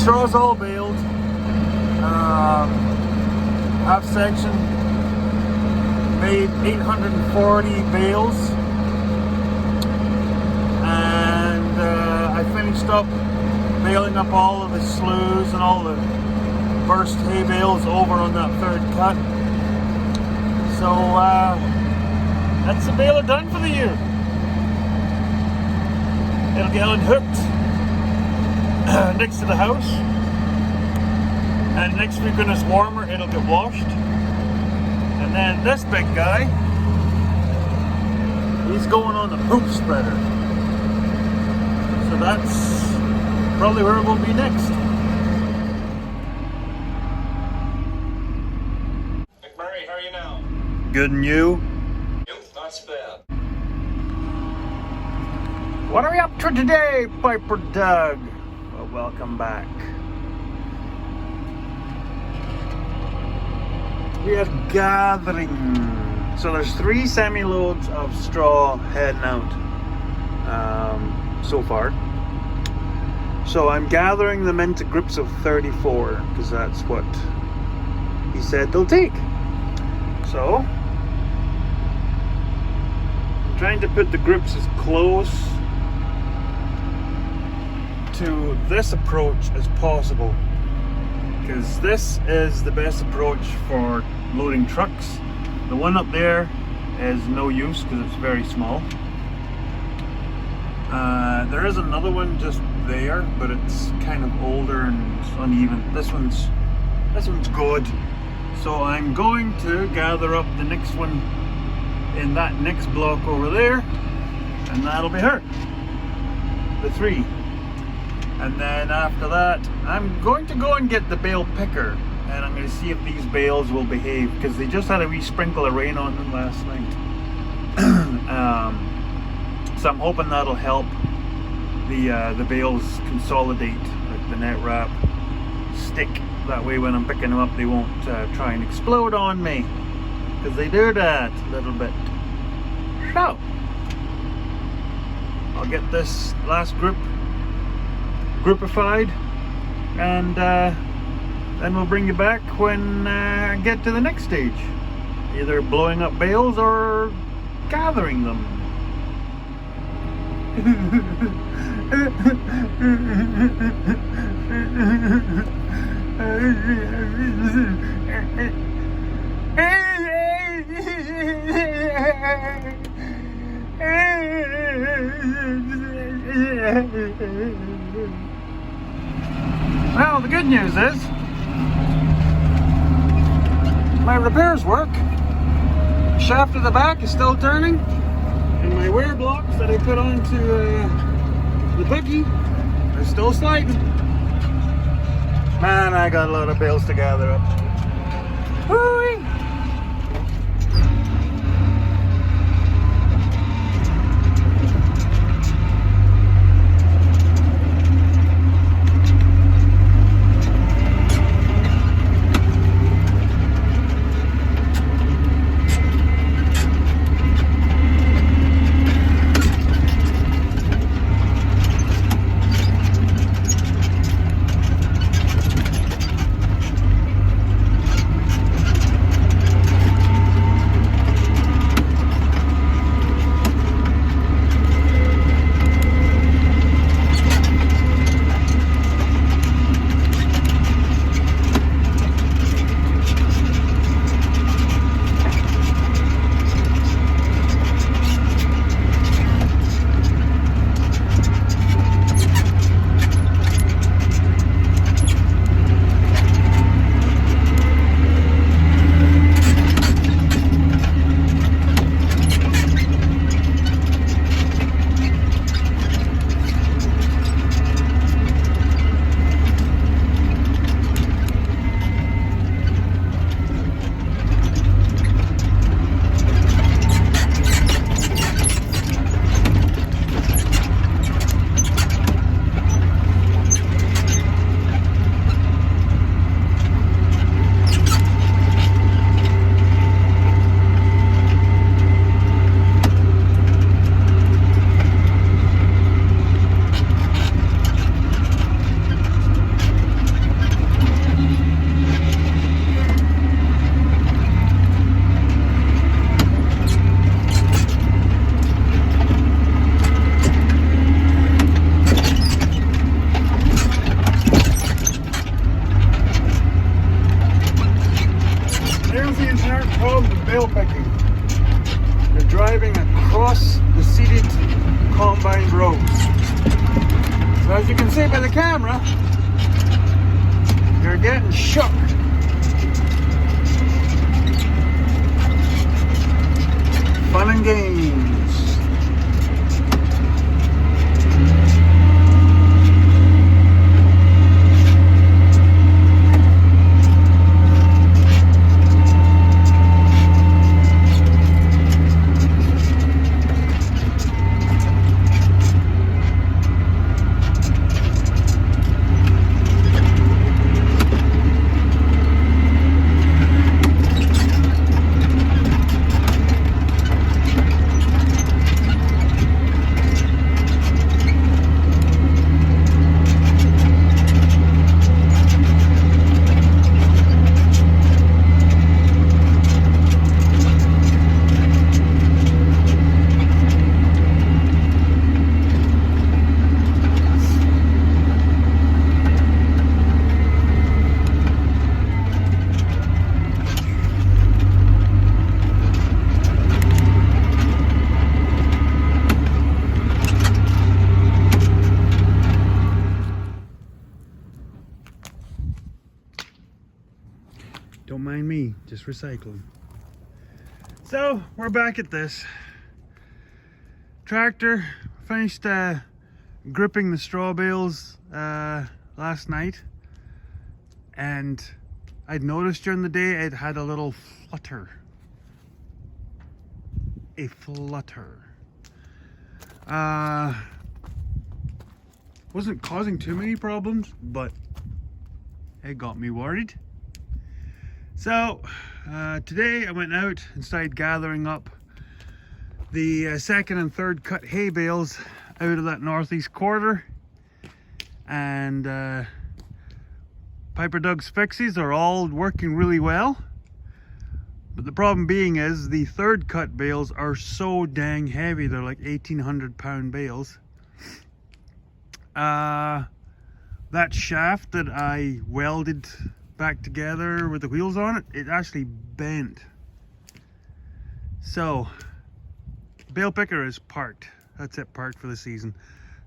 straw's all baled. Half section made 840 bales, and I finished up baling up all of the sloughs and all the first hay bales over on that third cut. So that's the baler done for the year. It'll get unhooked next to the house, and next week when it's warmer it'll get washed. And then this big guy, he's going on the poop spreader, so that's probably where it will be next. McMurray, how are you now? Good, and you? Yep, not so bad. What are we up to today, Piper Doug? Well, welcome back. We are gathering. So there's 3 semi-loads of straw heading out so far. So I'm gathering them into groups of 34 because that's what he said they'll take. So I'm trying to put the groups as close to this approach as possible, because this is the best approach for loading trucks. The one up there is no use because it's very small. There is another one just there, but it's kind of older and it's uneven. This one's good. So I'm going to gather up the next one in that next block over there, and that'll be her, the 3. And then after that, I'm going to go and get the bale picker, and I'm going to see if these bales will behave, because they just had a wee sprinkle of rain on them last night. So I'm hoping that'll help the bales consolidate, like the net wrap stick. That way when I'm picking them up they won't try and explode on me, because they do that a little bit. So I'll get this last groupified, and then we'll bring you back when I get to the next stage, either blowing up bales or gathering them. Well, the good news is my repairs work. Shaft of the back is still turning, and my wear blocks that I put onto the buggy are still sliding. Man, I got a lot of bales to gather up. Whoo-wee. can see by the camera, they're getting shook. Fun and games. Don't mind me, just recycling. So we're back at this. Tractor finished gripping the straw bales last night, and I'd noticed during the day it had a little flutter. A flutter. Wasn't causing too many problems, but it got me worried. So today I went out and started gathering up the second and third cut hay bales out of that northeast quarter, and Piper Doug's fixies are all working really well, but the problem being is the third cut bales are so dang heavy. They're like 1,800 pound bales. That shaft that I welded back together with the wheels on it, it actually bent. So bale picker is parked. That's it, parked for the season.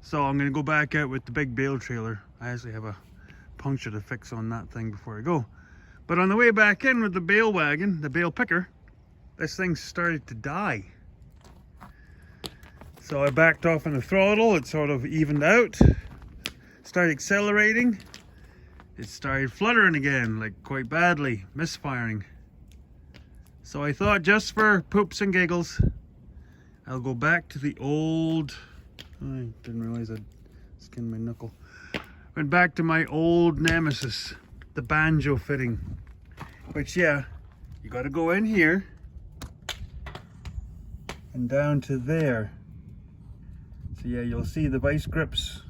So I'm going to go back out with the big bale trailer. I actually have a puncture to fix on that thing before I go. But on the way back in with the bale wagon, the bale picker, this thing started to die. So I backed off on the throttle. It sort of evened out, started accelerating. It started fluttering again, like quite badly, misfiring. So I thought, just for poops and giggles, I'll go back to the old... I didn't realize I'd skinned my knuckle. Went back to my old nemesis, the banjo fitting. Which, yeah, you gotta go in here and down to there. So yeah, you'll see the vice grips,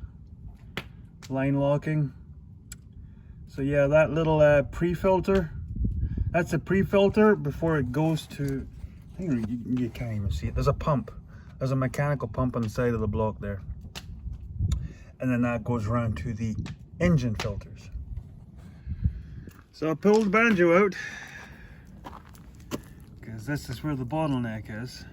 line locking. So yeah, that little pre-filter, that's a pre-filter before it goes to, I think you can't even see it. There's a pump. There's a mechanical pump on the side of the block there. And then that goes around to the engine filters. So I pulled the banjo out, because this is where the bottleneck is.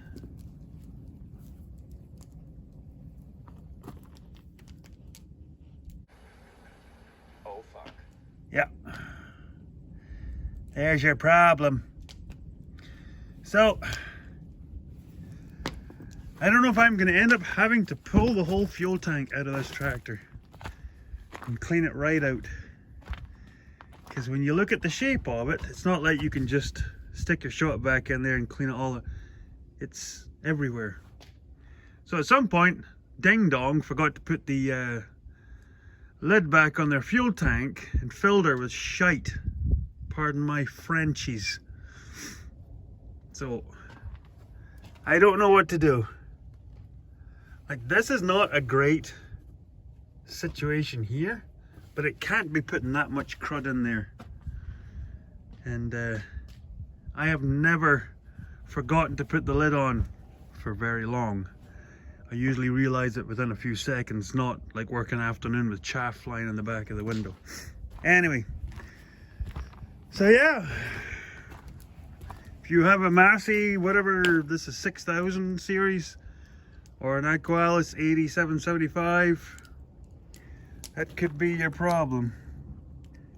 Yeah, there's your problem. So I don't know if I'm going to end up having to pull the whole fuel tank out of this tractor and clean it right out, because when you look at the shape of it, it's not like you can just stick your shot back in there and clean it all. It's everywhere. So at some point, Ding Dong forgot to put the lid back on their fuel tank and filled her with shite. Pardon my Frenchies. So I don't know what to do. Like, this is not a great situation here, but it can't be putting that much crud in there. And I have never forgotten to put the lid on for very long. I usually realize it within a few seconds, not like working afternoon with chaff flying in the back of the window. Anyway, so yeah, if you have a Massey, whatever, this is 6000 series, or an Aqualis 8775, That could be your problem.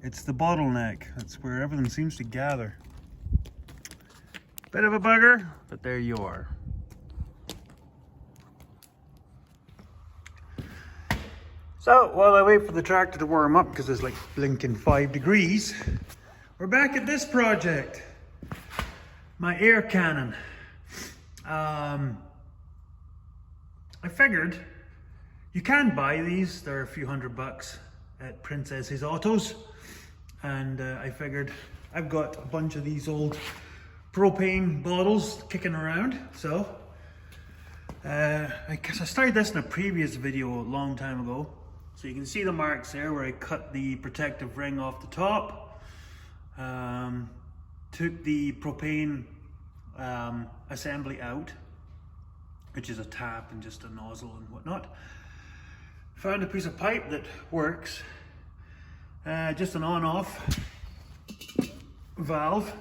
It's the bottleneck. That's where everything seems to gather. Bit of a bugger, but there you are. So while I wait for the tractor to warm up, because it's like blinking 5 degrees, we're back at this project. My air cannon. I figured you can buy these. They're a few $100 at Princess's Autos. And I figured I've got a bunch of these old propane bottles kicking around. So I guess I started this in a previous video a long time ago. So you can see the marks there where I cut the protective ring off the top. Took the propane assembly out, which is a tap and just a nozzle and whatnot. Found a piece of pipe that works, just an on-off valve,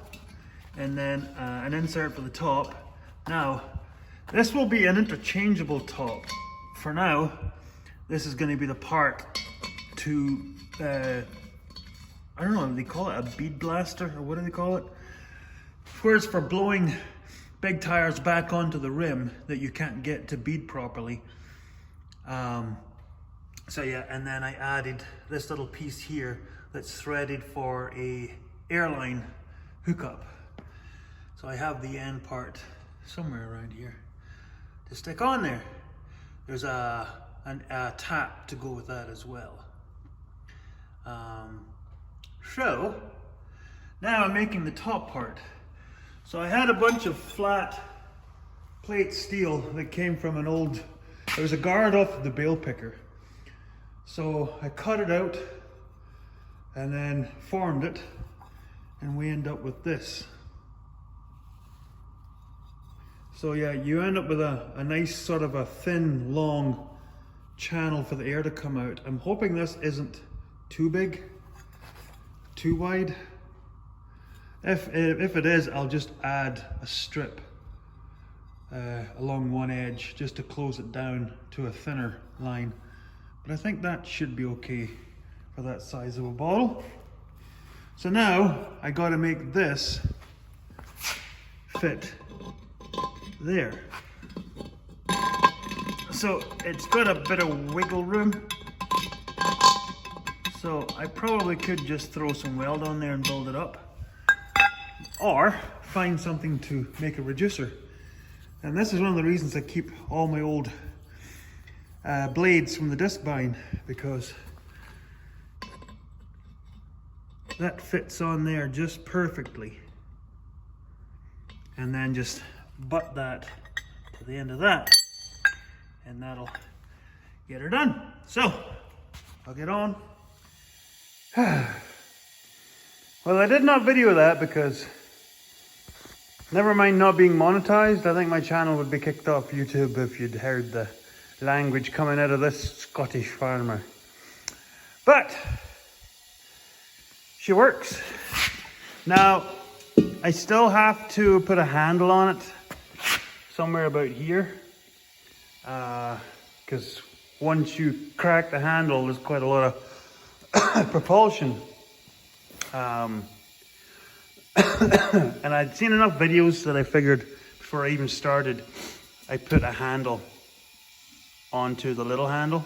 and then an insert for the top. Now, this will be an interchangeable top. For now, this is going to be the part to, I don't know, they call it a bead blaster, or what do they call it? Where it's for blowing big tires back onto the rim that you can't get to bead properly. So yeah, and then I added this little piece here that's threaded for a airline hookup. So I have the end part somewhere around here to stick on there. There's a tap to go with that as well. So now I'm making the top part. So I had a bunch of flat plate steel that came from an old, there was a guard off of the bale picker. So I cut it out and then formed it, and we end up with this. So yeah, you end up with a nice sort of a thin, long channel for the air to come out. I'm hoping this isn't too big, too wide. If it is, I'll just add a strip along one edge just to close it down to a thinner line. But I think that should be okay for that size of a bottle. So now I got to make this fit there. So it's got a bit of wiggle room. So I probably could just throw some weld on there and build it up, or find something to make a reducer. And this is one of the reasons I keep all my old blades from the disc buying, because that fits on there just perfectly. And then just butt that to the end of that, and that'll get her done. So I'll get on. Well, I did not video that because, never mind not being monetized, I think my channel would be kicked off YouTube if you'd heard the language coming out of this Scottish farmer. But she works. Now, I still have to put a handle on it somewhere about here, because once you crack the handle, there's quite a lot of propulsion. And I'd seen enough videos that I figured before I even started, I put a handle onto the little handle.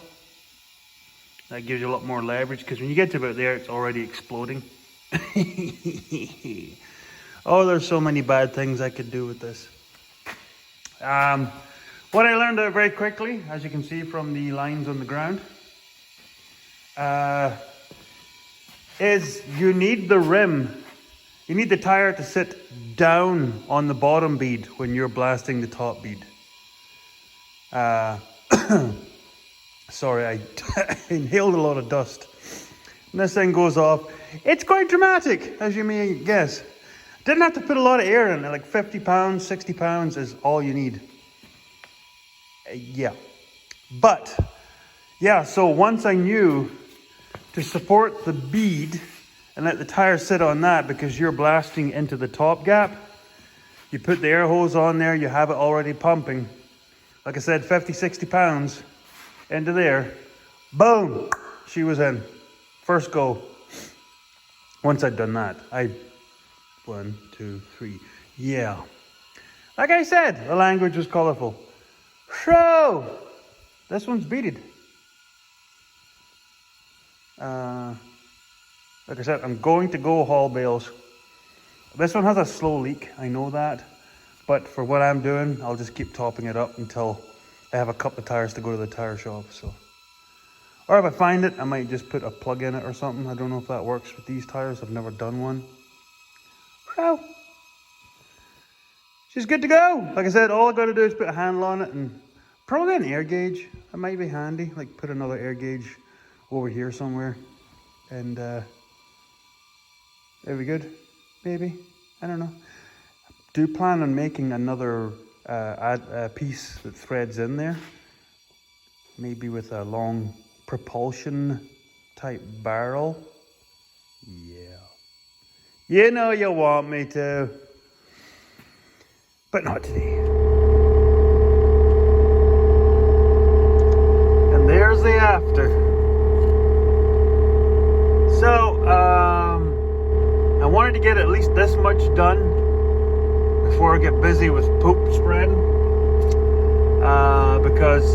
That gives you a lot more leverage, because when you get to about there, it's already exploding. Oh, there's so many bad things I could do with this. What I learned out very quickly, as you can see from the lines on the ground, is you need the rim, you need the tire to sit down on the bottom bead when you're blasting the top bead. Sorry, I inhaled a lot of dust. And this thing goes off. It's quite dramatic, as you may guess. Didn't have to put a lot of air in it, like 50 pounds, 60 pounds is all you need. Yeah. But, yeah, so once I knew to support the bead and let the tire sit on that, because you're blasting into the top gap, you put the air hose on there, you have it already pumping. Like I said, 50, 60 pounds into there. Boom! she was in. First go. Once I'd done that, 1, 2, 3. Yeah. Like I said, the language was colourful. So, this one's beaded. Like I said, I'm going to go haul bales. This one has a slow leak, I know that. But for what I'm doing, I'll just keep topping it up until I have a couple of tires to go to the tire shop. So, or if I find it, I might just put a plug in it or something. I don't know if that works with these tires. I've never done one. So, she's good to go. Like I said, all I got to do is put a handle on it and probably an air gauge. That might be handy. Like put another air gauge over here somewhere. And there we good, maybe. I don't know. Do plan on making another piece that threads in there. Maybe with a long propulsion type barrel. Yeah. You know you want me to. But not today. And there's the after. So, I wanted to get at least this much done before I get busy with poop spreading. Because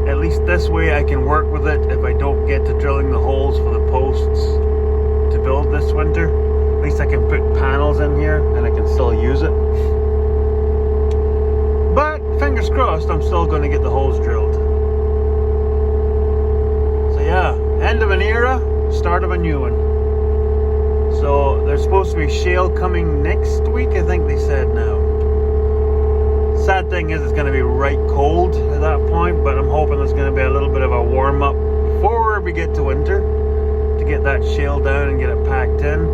at least this way I can work with it if I don't get to drilling the holes for the posts to build this winter. At least I can put panels in here and I can still use it. But fingers crossed, I'm still going to get the holes drilled. So yeah, end of an era, start of a new one. So there's supposed to be shale coming next week, I think they said now. Sad thing is it's going to be right cold at that point, but I'm hoping there's going to be a little bit of a warm up before we get to winter to get that shale down and get it packed in.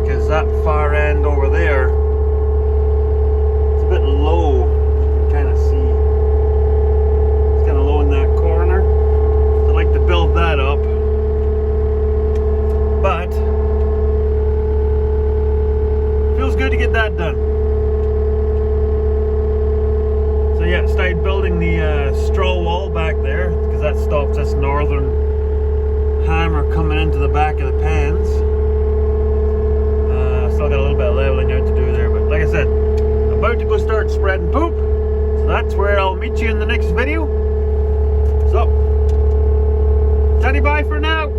Because that far end over there, it's a bit low. You can kind of see. It's kind of low in that corner. So I'd like to build that up. But feels good to get that done. So yeah, started building the straw wall back there because that stops this northern hammer coming into the back of the pans. Still got a little bit of leveling out to do there, but like I said, I'm about to go start spreading poop. So that's where I'll meet you in the next video. So, taddy bye for now.